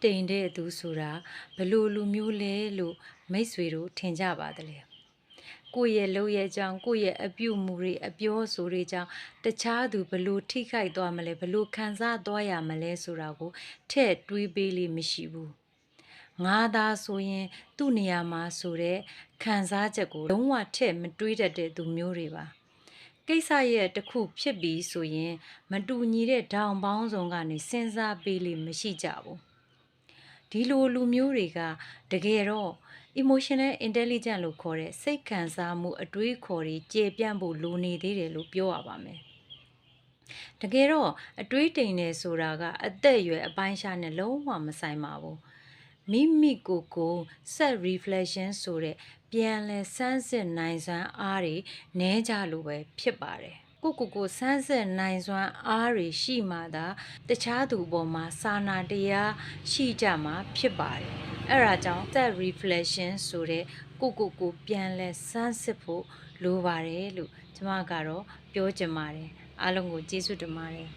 တိမ်တဲ့သူဆိုတာဘလို့လူမျိုးလဲလို့မိတ်ဆွေတို့ထင်ကြပါသလဲကိုယ့်ရဲ့လုပ်ရဲ့အကြောင်းကိုယ့်ရဲ့အပြုမူတွေအပြောဆိုတွေကြောင့်တခြားသူဘလို့ထိခိုက်သွားမလဲဘလို့ခံစားသွားရမလဲဆိုတာကိုထည့်တွေးပေးလိမရှိဘူးငါသာဆိုရင်သူ့နေရာမှာဆိုတဲ့ခံစားချက်ကိုလုံးဝထည့်မတွေးတတ်တဲ့သူမျိုးတွေပါကိစ္စရဲ့တစ်ခုဖြစ်ပြီးဆိုရင်မတူညီတဲ့ဓာတ်ပေါင်းစုံကနေစဉ်းစားပေးလိမရှိကြဘူးဒီလိုလူမျိုးတွေကတကယ်တော့ emotional intelligence လို့ခေါ်တဲ့စိတ်ခံစားမှုအတွေးခေါ်တွေကျေပြန့်ဖို့လိုနေသေးတယ်လို့ပြောရပါမယ်တကယ်တော့အတွေးတိမ်နေဆိုတာကအသက်အရွယ်အပိုင်းခြားနဲ့လုံးဝမဆိုင်ပါဘူးမိမိကို set reflection ဆိုတဲ့ပြန်လဲစမ်းစစ်နိုင်စွမ်းအားတွေနည်းကြလို့ပဲဖြစ်ပါတယ်ကိုစမ်းစစ်နိုင်စွမ်းအားတွေရှိမှသာတခြားသူအပေါ်မှာစာနာတရားရှိကြမှာဖြစ်ပါတယ်အဲ့ဒါကြောင့် set reflection ဆိုတဲ့ကိုပြန်လဲစမ်းစစ်ဖို့လိုပါတယ်လို့ကျွန်မကတော့ပြောချင်ပါတယ်အားလုံးကိုကျေးဇူးတင်ပါတယ်